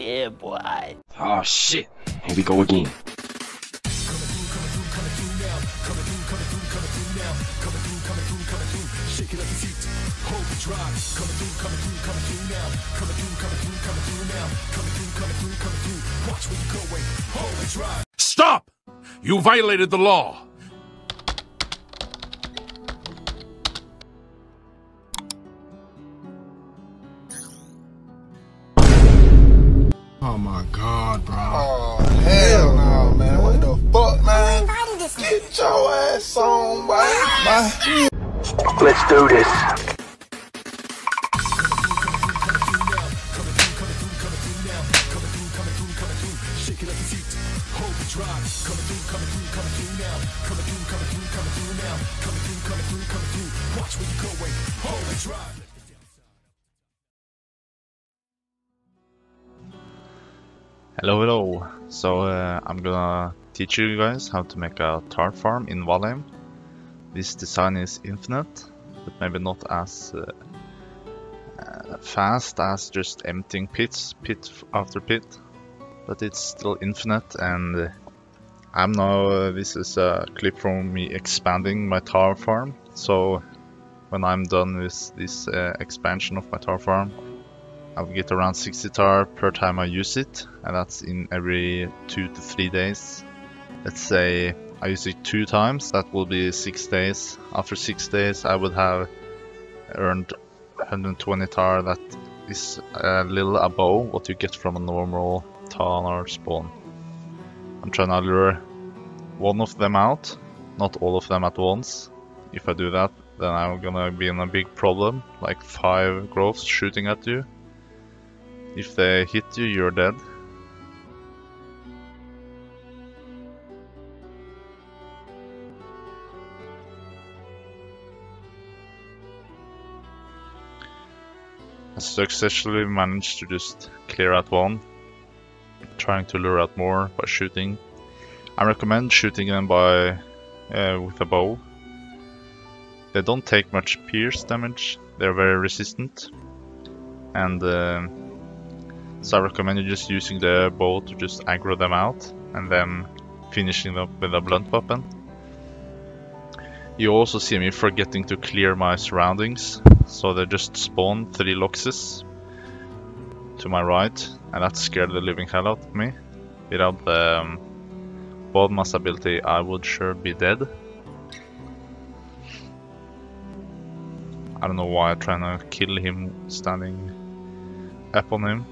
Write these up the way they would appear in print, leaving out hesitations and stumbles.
Yeah, boy. Oh shit, here we go again. Stop! You violated the law. Oh my god, bro. Oh, hell no, man. What the fuck, man? Get your ass on, boy. Let's do this. Hello. So I'm gonna teach you guys how to make a tarp farm in Valheim. This design is infinite, but maybe not as fast as just emptying pit after pit. But it's still infinite, and this is a clip from me expanding my tarp farm. So when I'm done with this expansion of my tarp farm, I'll get around 60 tarp per time I use it, and that's in every 2 to 3 days. Let's say I use it 2 times, that will be 6 days. After 6 days I would have earned 120 tar, that is a little above what you get from a normal tar spawn. I'm trying to lure one of them out, not all of them at once. If I do that, then I'm gonna be in a big problem, like 5 growths shooting at you. If they hit you, you're dead. I successfully managed to just clear out one, trying to lure out more by shooting. I recommend shooting them by with a bow. They don't take much pierce damage, they're very resistant, and so I recommend you just using the bow to just aggro them out and then finishing them with a blunt weapon. You also see me forgetting to clear my surroundings, so they just spawn 3 loxes to my right, and that scared the living hell out of me. Without the bow mass ability, I would sure be dead. I don't know why I'm trying to kill him standing up on him.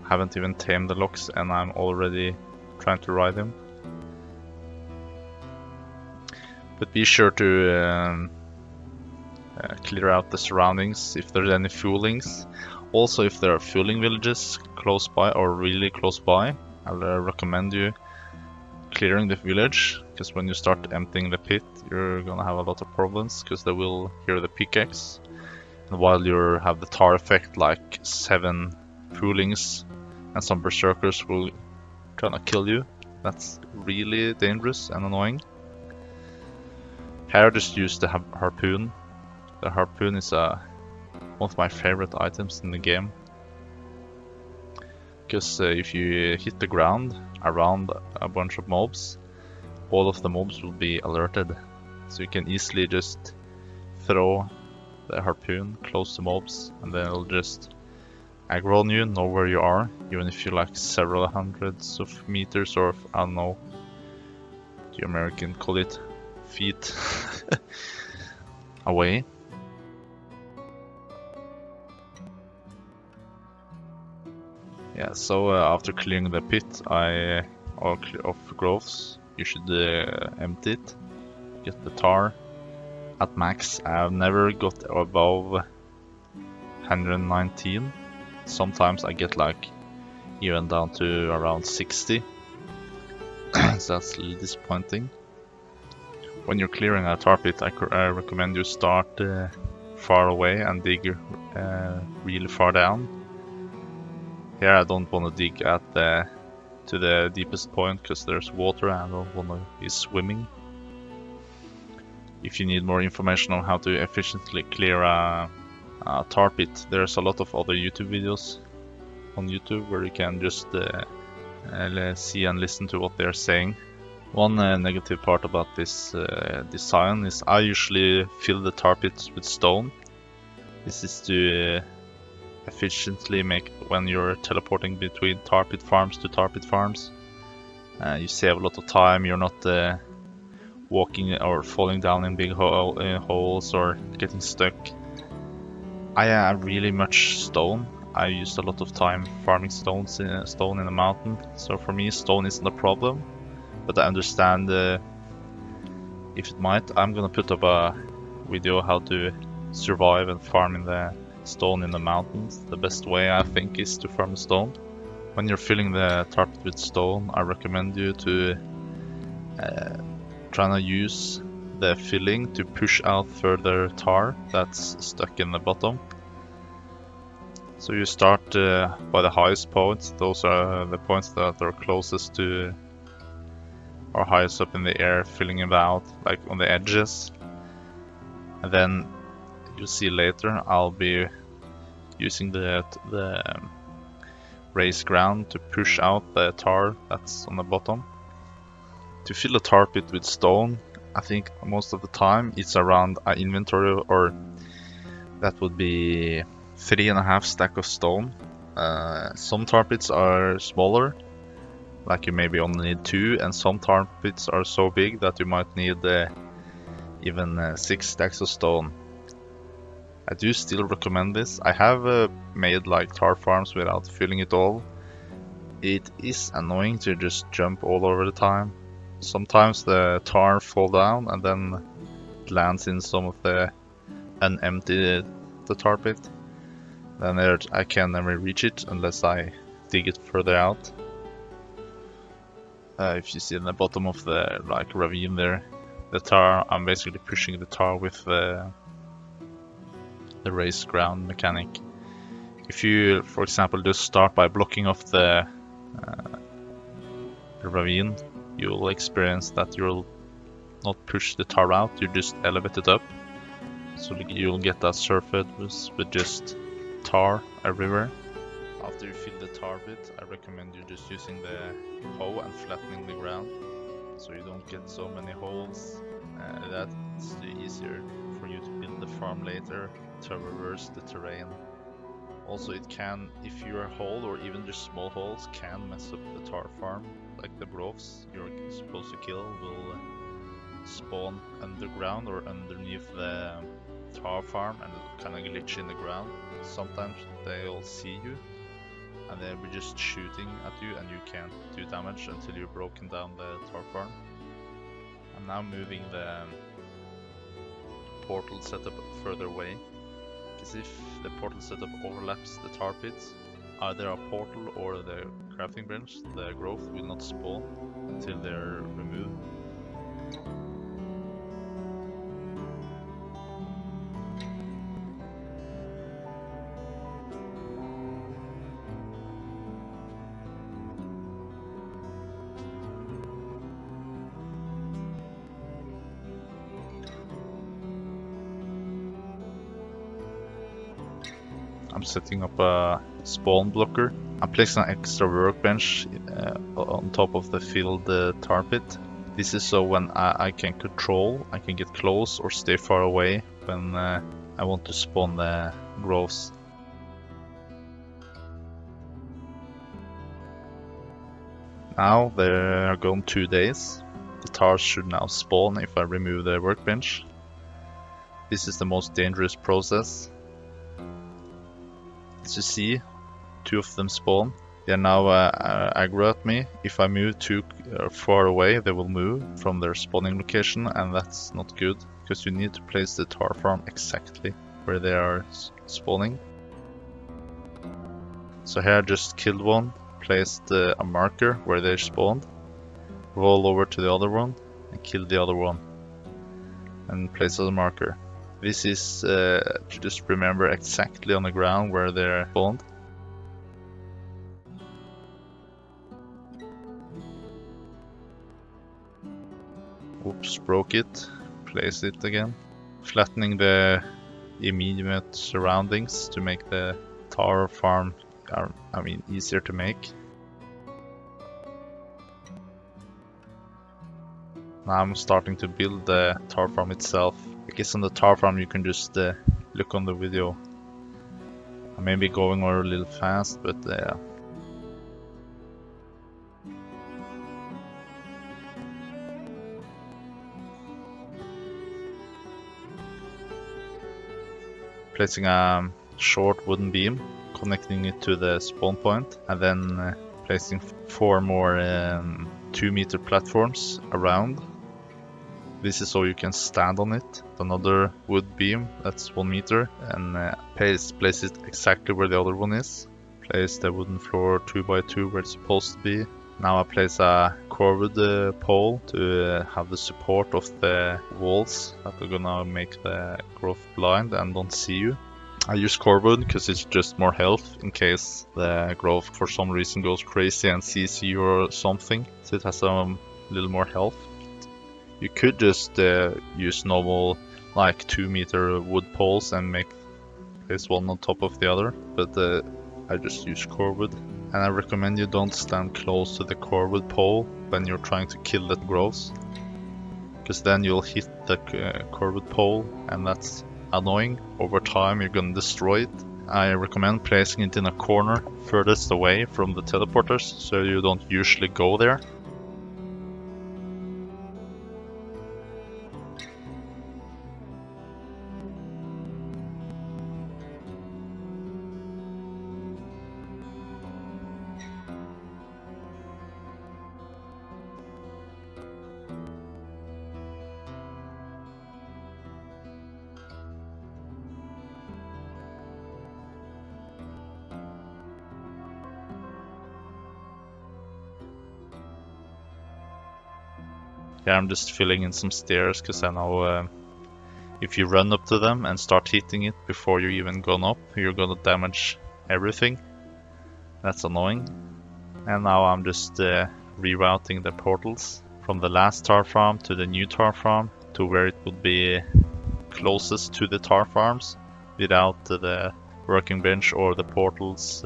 Haven't even tamed the lox and I'm already trying to ride him. But be sure to clear out the surroundings if there's any foolings. Also, if there are fooling villages close by or really close by, I'll recommend you clearing the village, because when you start emptying the pit, you're gonna have a lot of problems, because they will hear the pickaxe. And while you have the tar effect, like 7 foolings and some berserkers will try to kill you. That's really dangerous and annoying. Here I just use the harpoon. The harpoon is one of my favorite items in the game, because if you hit the ground around a bunch of mobs, all of the mobs will be alerted, so you can easily just throw the harpoon close to mobs and then it'll just aggro on you, know where you are, even if you're like several hundreds of meters, or I don't know, the American call it feet away. Yeah, so after clearing the pit of growths, you should empty it, get the tar at max. I've never got above 119. Sometimes I get like even down to around 60. So that's a little disappointing. When you're clearing a tar pit, I recommend you start far away and dig really far down. Here I don't want to dig at to the deepest point, because there's water and I don't want to be swimming. If you need more information on how to efficiently clear a tar pit, there's a lot of other YouTube videos on YouTube where you can just see and listen to what they're saying. One negative part about this design is I usually fill the tar pits with stone. This is to efficiently make when you're teleporting between tar pit farms to tar pit farms. You save a lot of time, you're not walking or falling down in big holes or getting stuck. I have really much stone. I used a lot of time farming stone in the mountain, so for me stone isn't a problem. But I understand if it might, I'm gonna put up a video how to survive and farm in the stone in the mountains. The best way I think is to farm stone. When you're filling the tarpit with stone, I recommend you to try to use the filling to push out further tar that's stuck in the bottom. So you start by the highest points. Those are the points that are closest to or highest up in the air, filling it out like on the edges. And then you'll see later I'll be using the raised ground to push out the tar that's on the bottom. To fill a tar pit with stone, I think most of the time it's around an inventory, or that would be 3.5 stack of stone. Some tar pits are smaller, like you maybe only need 2, and some tar pits are so big that you might need even 6 stacks of stone. I do still recommend this. I have made like tar farms without filling it all. It is annoying to just jump all over the time. Sometimes the tar fall down and then it lands in some of the unemptied the tar pit. Then I can never reach it unless I dig it further out. If you see in the bottom of the ravine there, the tar, I'm basically pushing the tar with the raised ground mechanic. If you, for example, just start by blocking off the ravine, you'll experience that you'll not push the tar out, you just elevate it up. So you'll get that surface with just tar everywhere. After you fill the tar bit, I recommend you just using the hoe and flattening the ground, so you don't get so many holes. That's easier for you to build the farm later to reverse the terrain. Also, it can, if your hole or even just small holes can mess up the tar farm, like the growths you're supposed to kill will spawn underground or underneath the tar farm and kind of glitch in the ground. Sometimes they'll see you and they'll be just shooting at you and you can't do damage until you've broken down the tar farm. I'm now moving the portal setup further away, because if the portal setup overlaps the tar pits, either a portal or the crafting bench, the growth will not spawn until they're removed. I'm setting up a spawn blocker. I'm placing an extra workbench on top of the filled tar pit. This is so when I can control, I can get close or stay far away when I want to spawn the growths. Now they're gone 2 days. The tars should now spawn if I remove the workbench. This is the most dangerous process. As you see, 2 of them spawn. They are now aggro at me. If I move too far away, they will move from their spawning location, and that's not good, because you need to place the tar farm exactly where they are spawning. So here I just killed one, placed a marker where they spawned, roll over to the other one, and kill the other one, and place a marker. This is to just remember exactly on the ground where they're spawned. Oops, broke it. Place it again. Flattening the immediate surroundings to make the tar farm are, I mean, easier to make. Now I'm starting to build the tar farm itself. I guess on the tar farm you can just look on the video. I may be going over a little fast, but placing a short wooden beam, connecting it to the spawn point, and then placing 4 more 2-meter platforms around. This is so you can stand on it. Another wood beam, that's 1 meter, and place it exactly where the other one is. Place the wooden floor 2x2 where it's supposed to be. Now I place a curved pole to have the support of the walls that are gonna make the growth blind and don't see you. I use curved because it's just more health in case the growth for some reason goes crazy and sees you or something, so it has a little more health. You could just use normal like 2-meter wood poles and make this one on top of the other, but I just use curved. And I recommend you don't stand close to the curved pole when you're trying to kill the growths, because then you'll hit the curved pole and that's annoying. Over time you're gonna destroy it. I recommend placing it in a corner furthest away from the teleporters so you don't usually go there. Yeah, I'm just filling in some stairs because I know if you run up to them and start hitting it before you're even gone up, you're gonna damage everything. That's annoying. And now I'm just rerouting the portals from the last tar farm to the new tar farm to where it would be closest to the tar farms without the working bench or the portals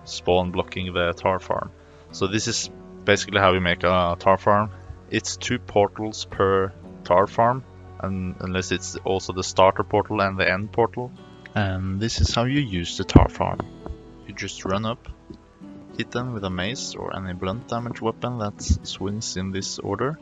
spawn blocking the tar farm. So this is basically how we make a tar farm. It's 2 portals per tar farm, and unless it's also the starter portal and the end portal. And this is how you use the tar farm. You just run up, hit them with a mace or any blunt damage weapon that swings in this order.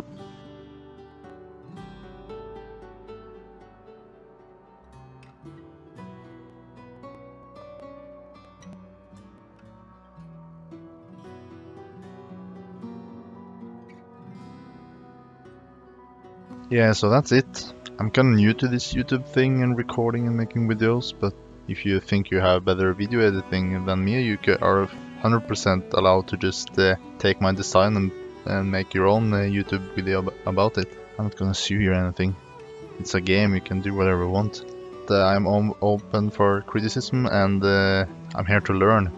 Yeah, so that's it. I'm kinda new to this YouTube thing and recording and making videos, but if you think you have better video editing than me, you are 100% allowed to just take my design and make your own YouTube video about it. I'm not gonna sue you or anything. It's a game, you can do whatever you want. I'm open for criticism and I'm here to learn.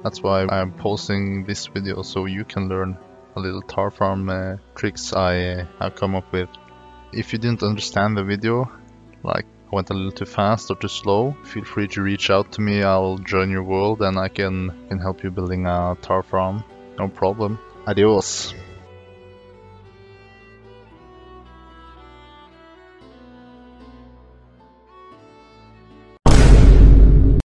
That's why I'm posting this video, so you can learn a little tar farm tricks I have come up with. If you didn't understand the video, like I went a little too fast or too slow, feel free to reach out to me. I'll join your world and I can help you building a tar farm. No problem. Adios.